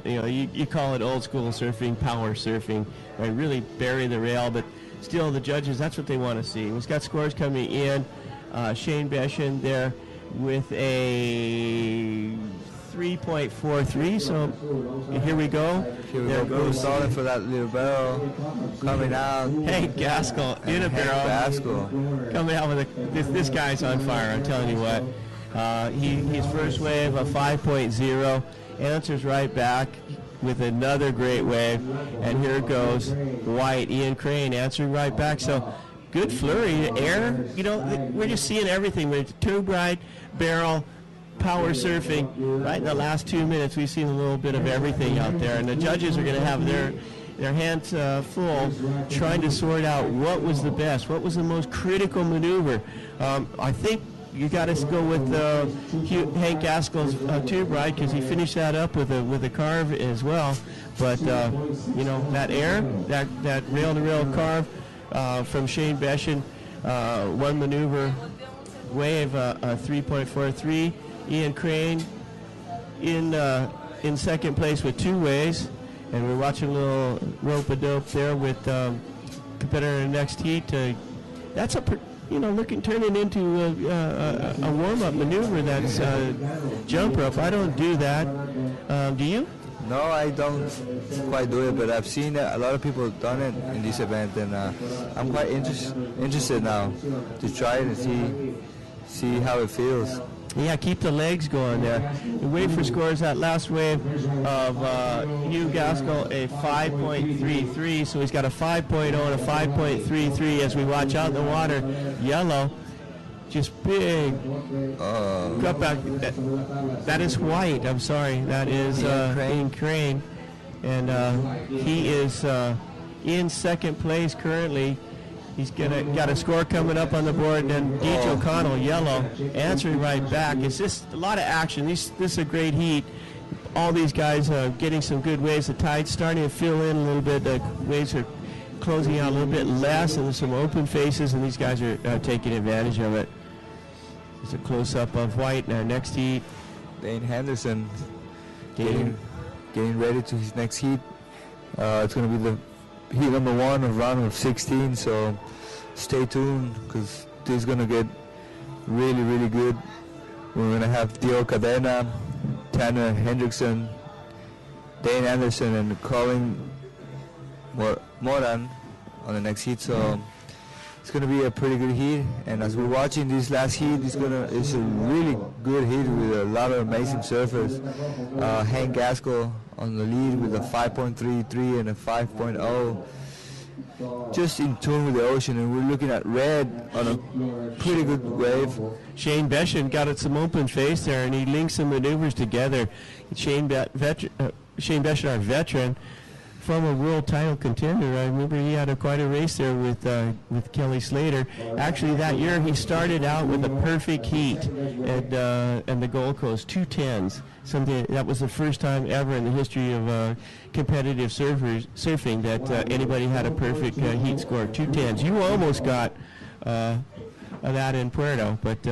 you call it old school surfing, power surfing, right? Really bury the rail, but still the judges, that's what they want to see. We've got scores coming in. Shane Beschen there with a 3.43, so here we go. Here we go, starting for that little barrel, coming out. Hey, Gaskell in a barrel. Gaskell. Coming out with this guy's on fire, I'm telling you what. His first wave, a 5.0, answers right back with another great wave, and here goes White, Ian Crane answering right back. So good flurry, air, we're just seeing everything. With tube ride, barrel, power surfing. Right in the last 2 minutes, we've seen a little bit of everything out there, and the judges are going to have their hands full trying to sort out what was the best, what was the most critical maneuver. I think you got to go with Hank Gaskell's tube ride, because he finished that up with a carve as well. But that air, that rail-to-rail carve from Shane Beschen, one maneuver wave, 3.43. Ian Crane in second place with 2 waves, and we're watching a little rope-a-dope there with competitor in the next heat. That's turning into a warm-up maneuver. That's jump rope. I don't do that. Do you? No, I don't quite do it, but I've seen a lot of people done it in this event, and I'm quite interested now to try it and see how it feels. Yeah, keep the legs going there. We wait for scores. That last wave of Hugh Gaskell, a 5.33. So he's got a 5.0 and a 5.33 as we watch out in the water. Yellow, just big. Cut back. That is White. I'm sorry. That is Ian Crane. And he is in second place currently. He's got a score coming up on the board, and then Dage OConnell, yellow, answering right back. It's just a lot of action. This is a great heat. All these guys getting some good waves. The tide's starting to fill in a little bit. The waves are closing out a little bit less, and there's some open faces, and these guys are taking advantage of it. There's a close-up of White in our next heat. Dane Henderson getting ready to his next heat. It's going to be the heat number 1 of round of 16, so stay tuned, because this is going to get really, really good. We're going to have Dio Cadena, Tanner Hendrickson, Dane Anderson, and Colin Moran on the next heat, so it's going to be a pretty good heat. And as we're watching this last heat, it's a really good heat with a lot of amazing surfers. Hank Gaskell on the lead with a 5.33 and a 5.0, just in tune with the ocean, and we're looking at red on a pretty good wave. Shane Beschen got some open face there, and he linked some maneuvers together. Shane Beschen, our veteran, former world title contender. I remember he had quite a race there with Kelly Slater. Actually, that year he started out with a perfect heat at the Gold Coast, 2:10s. Something that was the first time ever in the history of competitive surfing that anybody had a perfect heat score, 2:10s. You almost got that in Puerto, but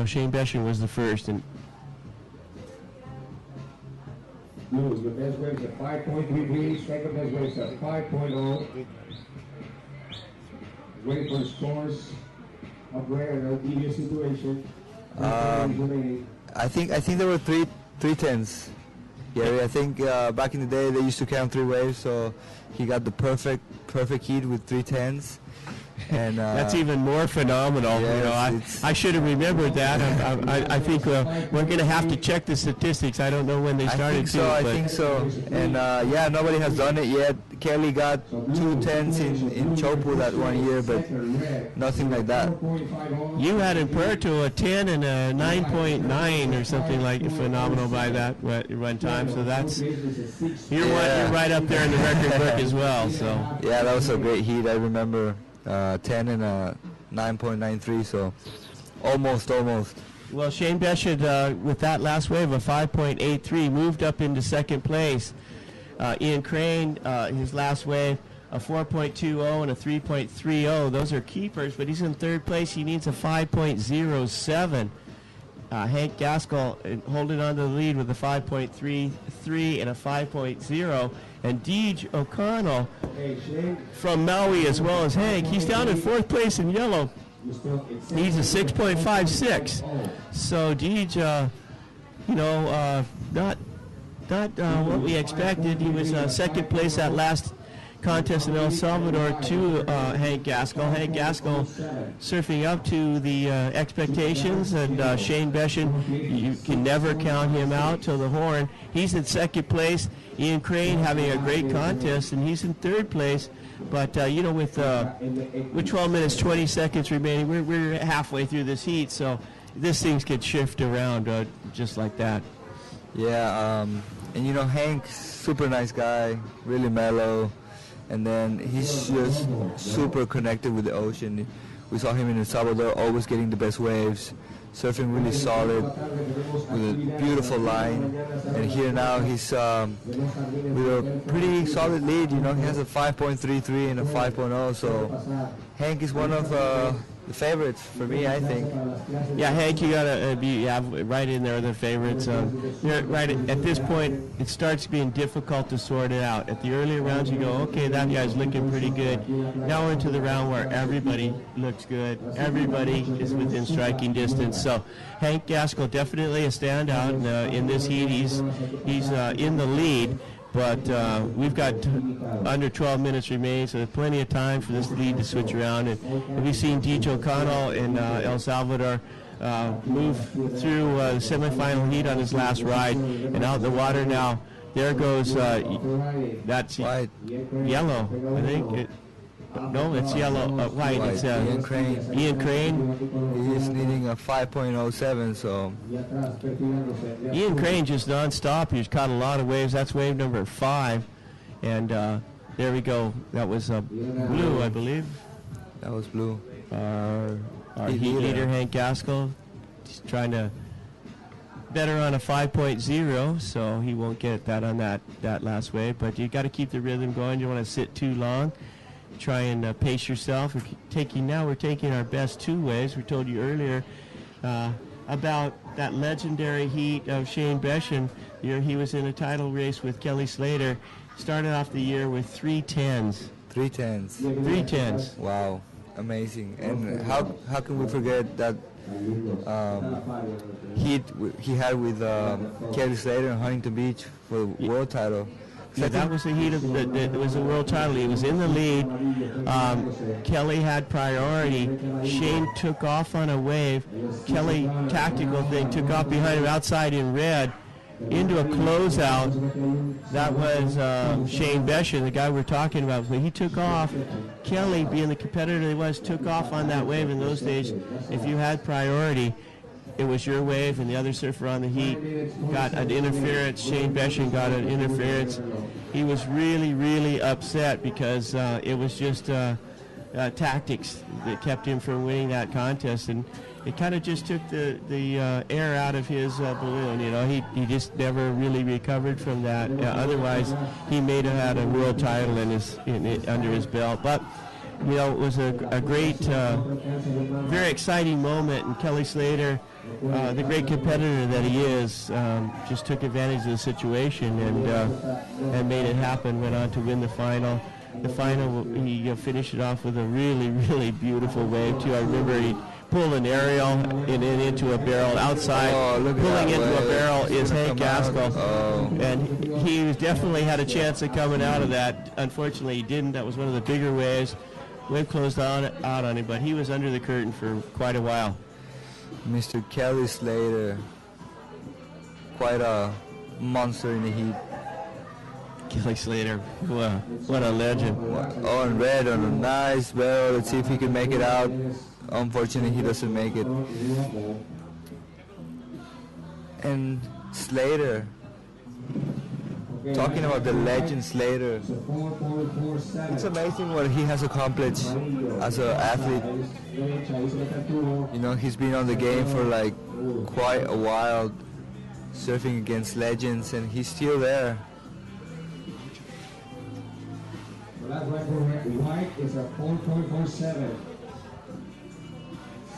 Shane Beschen was the first. And the best waves at 5.33, second best waves at 5.0. Wait for scores up there in a devious situation. I think there were three 10s. Yeah, I think back in the day they used to count 3 waves, so he got the perfect heat with 3 10s. And that's even more phenomenal. Yes, I should have remembered that. I think we're going to have to check the statistics. I don't know when they started. I think so. And nobody has done it yet. Kelly got 2 10s in Chopu that 1 year, but nothing like that. You had in Puerto a 10 and a 9.9 or something like phenomenal by that one time. So you're right up there in the record book as well. So yeah, that was a great heat. I remember 10 and a 9.93, so almost. Well, Shane Beschen with that last wave of 5.83 moved up into second place. Ian Crane, his last wave, a 4.20 and a 3.30. Those are keepers, but he's in third place. He needs a 5.07. Hank Gaskell holding on to the lead with a 5.33 and a 5.0. And Dage OConnell from Maui, as well as Hank, he's down in 4th place in yellow. He's a 6.56. So Dage, not what we expected. He was 2nd place at last contest in El Salvador to Hank Gaskell. Hank Gaskell surfing up to the expectations, and Shane Beschen, you can never count him out till the horn. He's in 2nd place. Ian Crane having a great contest, and he's in 3rd place. But with 12 minutes 20 seconds remaining, we're halfway through this heat, so this things could shift around just like that. Yeah, and Hank's super nice guy, really mellow. And then he's just super connected with the ocean. We saw him in El Salvador, always getting the best waves, surfing really solid, with a beautiful line. And here now he's with a pretty solid lead. He has a 5.33 and a 5.0. So Hank is one of the favorites for me, I think. Yeah, Hank, you gotta be right in there with the favorites. Right at this point, it starts being difficult to sort it out. At the earlier rounds, you go, okay, that guy's looking pretty good. Now we're into the round where everybody looks good. Everybody is within striking distance. So Hank Gaskell definitely a standout in this heat. He's in the lead. But we've got under 12 minutes remaining, so there's plenty of time for this lead to switch around. And we've seen Dage OConnell in El Salvador move through the semifinal heat on his last ride, and out in the water now. There goes that's white. Yellow, I think. No, it's yellow. White. It's Ian Crane. Ian Crane. He's needing a 5.07, so. Ian Crane just nonstop. He's caught a lot of waves. That's wave number 5. And there we go. That was blue, I believe. That was blue. Our heat leader, Hank Gaskell, he's trying to better on a 5.0, so he won't get that on that last wave. But you got to keep the rhythm going. You don't want to sit too long. Try and pace yourself. We're taking our best 2 waves. We told you earlier about that legendary heat of Shane Beschen. He was in a title race with Kelly Slater. Started off the year with 310s. 310s. Wow, amazing. And how can we forget that heat he had with Kelly Slater in Huntington Beach for the world title? Yeah, that was the heat of it was a world title. He was in the lead. Kelly had priority. Shane took off on a wave. Kelly, tactical thing, took off behind him outside in red into a closeout. That was Shane Beschen, the guy we're talking about. When he took off, Kelly, being the competitor he was, took off on that wave. In those days, if you had priority, it was your wave, and the other surfer on the heat got an interference. Shane Beschen got an interference. He was really, really upset because it was just tactics that kept him from winning that contest, and it kind of just took the air out of his balloon. He just never really recovered from that. Otherwise, he may have had a world title under his belt. But it was a great, very exciting moment, and Kelly Slater, the great competitor that he is, just took advantage of the situation and made it happen, went on to win the final. The final, he finished it off with a really, really beautiful wave, too. I remember he pulled an aerial and into a barrel outside. Pulling into a barrel is Hank Gaskell. And he definitely had a chance of coming out of that. Unfortunately, he didn't. That was one of the bigger waves. Wave closed out on him, but he was under the curtain for quite a while. Mr. Kelly Slater, quite a monster in the heat. Kelly Slater, what a legend. On red, on a nice barrel. Let's see if he can make it out. Unfortunately, he doesn't make it. And Slater, talking about the legend Slater, it's amazing what he has accomplished as an athlete. He's been on the game for like quite a while, surfing against legends, and he's still there. The last white is a 4.47.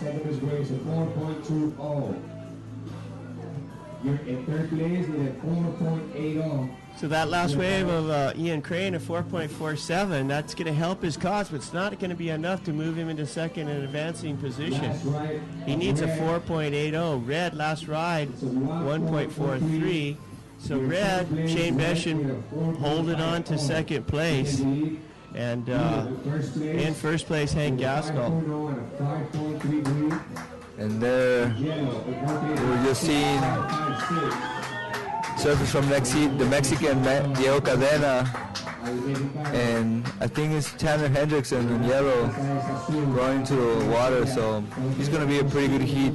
Second is Grace, a 4.20. You're in third place with a 4.80. So that last wave of Ian Crane, a 4.47, that's going to help his cause, but it's not going to be enough to move him into second and advancing position. He needs a 4.80. Red, last ride, 1.43. So Red, Shane Beschen, holding on to second place. And in first place, Hank Gaskell. And there, we're just seeing surfers from next heat, the Mexican Diego Cadena, and I think it's Tanner Hendrickson in yellow going into the water, so he's going to be a pretty good heat.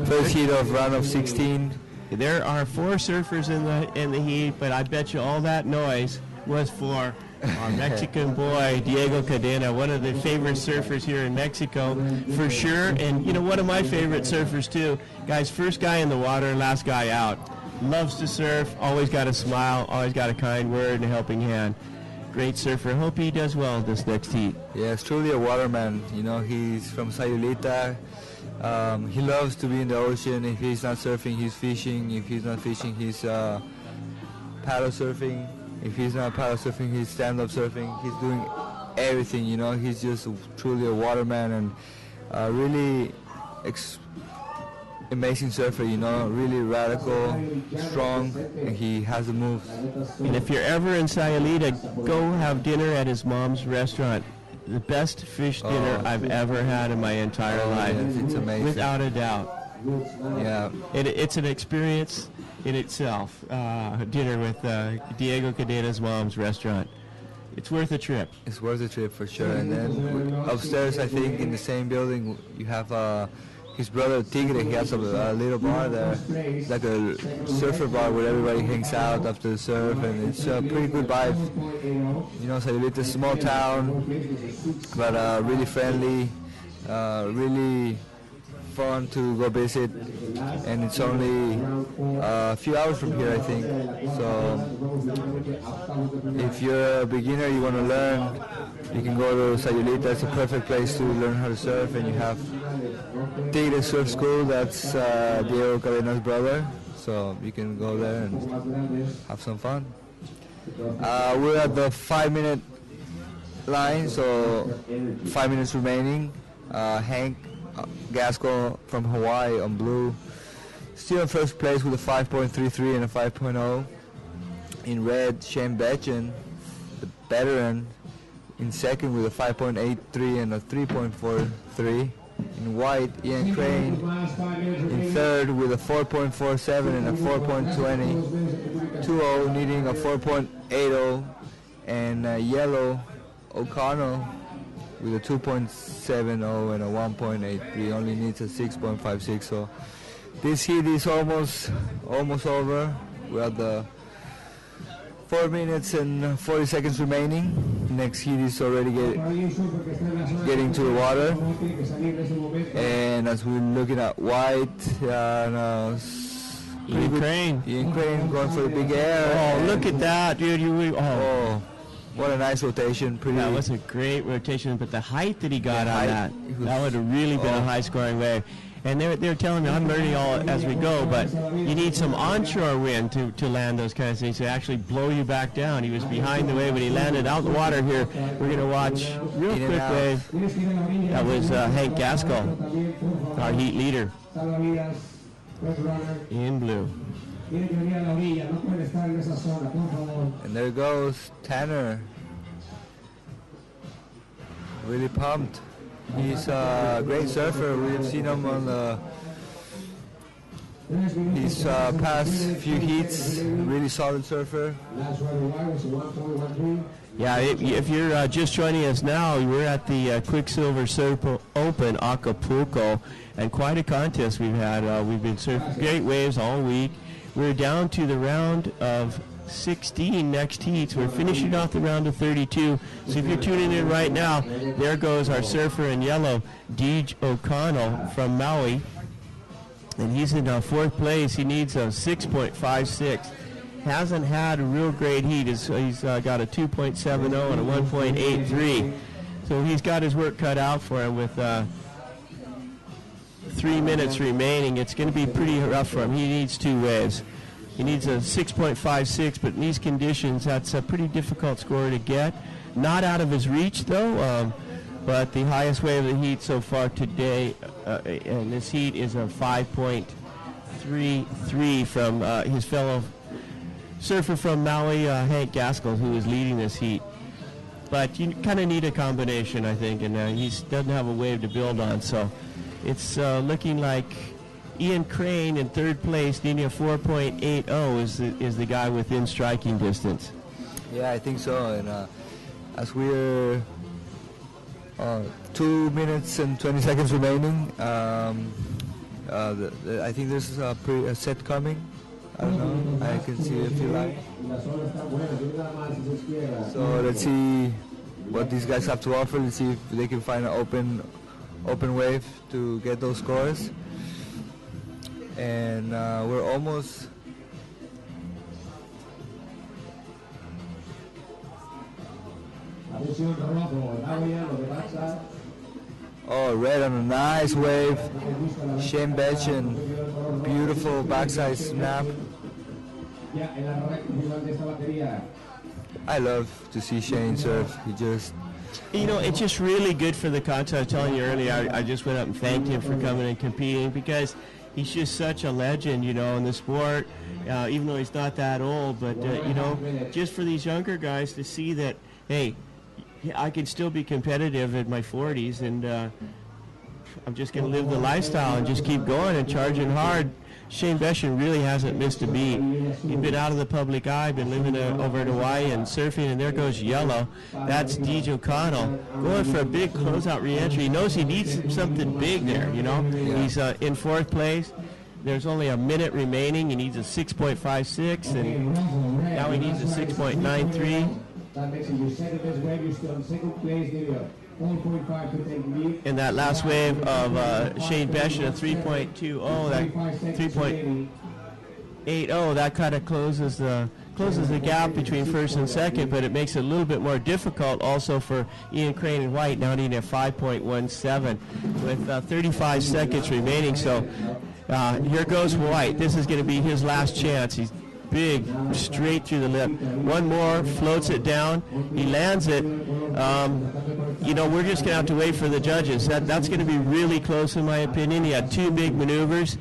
First heat of round of 16. There are 4 surfers in the heat, but I bet you all that noise was for our Mexican boy, Diego Cadena, one of the favorite surfers here in Mexico, for sure. And, you know, one of my favorite surfers, too. Guys, first guy in the water, last guy out. Loves to surf, always got a smile, always got a kind word and a helping hand. Great surfer. Hope he does well this next heat. Yeah, it's truly a waterman. You know, he's from Sayulita. He loves to be in the ocean. If he's not surfing, he's fishing. If he's not fishing, he's paddle surfing. If he's not paddle surfing, he's stand-up surfing. He's doing everything, you know. He's just truly a waterman and really amazing surfer, you know. Really radical, strong, and he has the moves. And if you're ever in Sayulita, go have dinner at his mom's restaurant. The best fish dinner I've ever had in my entire life. Yes, it's amazing. Without a doubt. Yeah. It's an experience in itself, dinner with Diego Cadena's mom's restaurant. It's worth a trip. It's worth a trip for sure. And then upstairs, I think, in the same building, you have his brother Tigre. He has a little bar there, like a surfer bar where everybody hangs out after the surf, and it's a pretty good vibe. You know, Sayulita is a small town, but really friendly, really fun to go visit, and it's only a few hours from here, I think. So if you're a beginner, you want to learn, you can go to Sayulita. It's a perfect place to learn how to surf, and you have Tigre Surf School, that's Diego Cadena's brother, so you can go there and have some fun. We're at the 5-minute line, so 5 minutes remaining. Hank Gaskell from Hawaii on blue, still in first place with a 5.33 and a 5.0. In red, Shane Beschen, the veteran, in second with a 5.83 and a 3.43. In white, Ian Crane in third with a 4.47 and a 4.20. 2-0 needing a 4.80, and yellow, O'Connell with a 2.70 and a 1.83, only needs a 6.56. So this heat is almost over. We're at the 4 minutes and 40 seconds remaining. Next heat is already getting to the water. And as we're looking at white, Ian Crane. Ian Crane going for the big air. Oh, look at that, dude. What a nice rotation. That was a great rotation, but the height that he got on that would have really been a high-scoring wave. And they're telling me, I'm learning all as we go, but you need some onshore wind to land those kinds of things to actually blow you back down. He was behind the wave, but he landed out in the water here. We're going to watch real quick wave. That was Hank Gaskell, our heat leader, in blue. And there goes Tanner. Really pumped. He's a great surfer. We've seen him on his past few heats. Really solid surfer. Yeah, if you're just joining us now, we're at the Quicksilver Surf Open Acapulco, and quite a contest we've had. We've been surfing great waves all week. We're down to the round of 16 next heats. We're finishing off the round of 32. So if you're tuning in right now, there goes our surfer in yellow, Dage O'Connell from Maui. And he's in fourth place. He needs a 6.56. Hasn't had a real great heat. He's got a 2.70 and a 1.83. So he's got his work cut out for him with 3 minutes remaining. It's going to be pretty rough for him. He needs 2 waves. He needs a 6.56, but in these conditions, that's a pretty difficult score to get. Not out of his reach, though, but the highest wave of the heat so far today in this heat is a 5.33 from his fellow surfer from Maui, Hank Gaskell, who is leading this heat. But you kind of need a combination, I think, and he doesn't have a wave to build on, so it's looking like Ian Crane in third place, needing a 4.80 is the guy within striking distance. Yeah, I think so. And as we're 2 minutes and 20 seconds remaining, I think there's a set coming. I don't know. I can see a few lines. So let's see what these guys have to offer. Let's see if they can find an open wave to get those scores. And we're almost. Oh, red on a nice wave. Shane Beschen, beautiful backside snap. I love to see Shane surf. He just... You know, it's just really good for the contest. I was telling you earlier, I just went up and thanked him for coming and competing because he's just such a legend, you know, in the sport, even though he's not that old. But, you know, just for these younger guys to see that, hey, I can still be competitive in my 40s, and I'm just going to live the lifestyle and just keep going and charging hard. Shane Beschen really hasn't missed a beat. He's been out of the public eye, been living over in Hawaii and surfing, and there goes yellow. That's Dage OConnell going for a big closeout re-entry. He knows he needs something big there, you know. He's in fourth place. There's only a minute remaining. He needs a 6.56, and now he needs a 6.93. That makes it your second best wave. You're still in second place. Maybe a 4.5 to take lead. In that last wave of Shane Beschen, a 3.20, that 3.80, that kind of closes the gap between first and second, but it makes it a little bit more difficult also for Ian Crane and White, now needing a 5.17 with 35 seconds remaining. So here goes White. This is going to be his last chance. He's big, straight through the lip. One more, floats it down. He lands it. You know, we're just going to have to wait for the judges. That's going to be really close, in my opinion. He had two big maneuvers.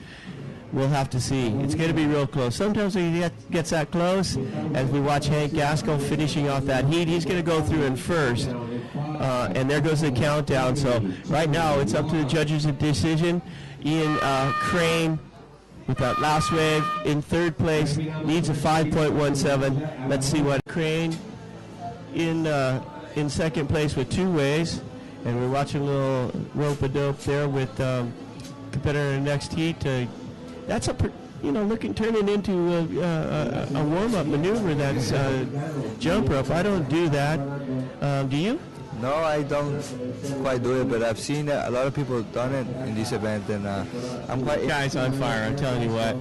We'll have to see. It's going to be real close. Sometimes when he gets that close, as we watch Hank Gaskell finishing off that heat, he's going to go through in first. And there goes the countdown. So right now, it's up to the judges' decision. Ian Crane, with that last wave in third place, needs a 5.17. Let's see what Crane in second place with two waves, and we're watching a little rope-a-dope there with competitor in the next heat. That's turning into a warm-up maneuver. That's jump rope. I don't do that. Do you? No, I don't quite do it, but I've seen a lot of people done it in this event, and I'm quite... Guy's on fire, I'm telling you what.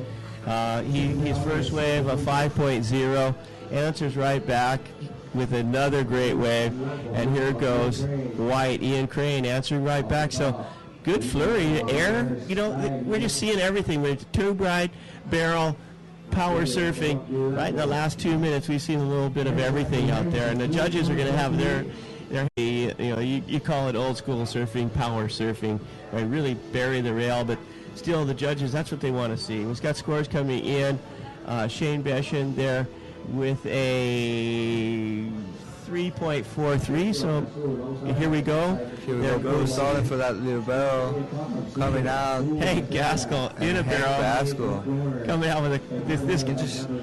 His first wave, a 5.0, answers right back with another great wave, and here goes White, Ian Crane answering right back. So good flurry, air, you know, we're just seeing everything with tube ride, barrel, power surfing. Right in the last 2 minutes, we've seen a little bit of everything out there, and the judges are going to have their you call it old school surfing, power surfing, right? Really bury the rail, but still the judges, that's what they want to see. We've got scores coming in. Shane Beschen there with a 3.43, so here we go. There goes solid for that little barrel coming out. Hank Gaskell in a barrel. Gaskell coming out with this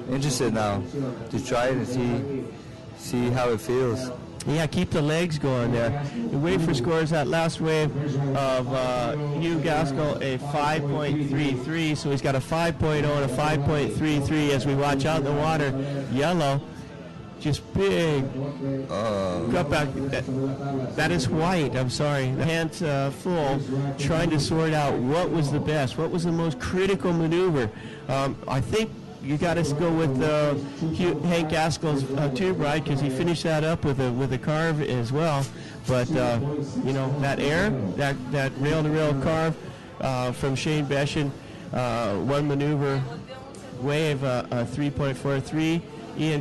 interested now to try it and see how it feels. Yeah, keep the legs going there. And wait for scores. That last wave of Hugh Gaskell, a 5.33. So he's got a 5.0 and a 5.33 as we watch out in the water. Yellow, just big. Cut back. That is White. I'm sorry. The hands full, trying to sort out what was the best, what was the most critical maneuver. I think you got to go with Hank Gaskell's tube ride because he finished that up with a carve as well. But you know, that air, that rail-to-rail carve from Shane Beschen, one maneuver wave 3.43. Ian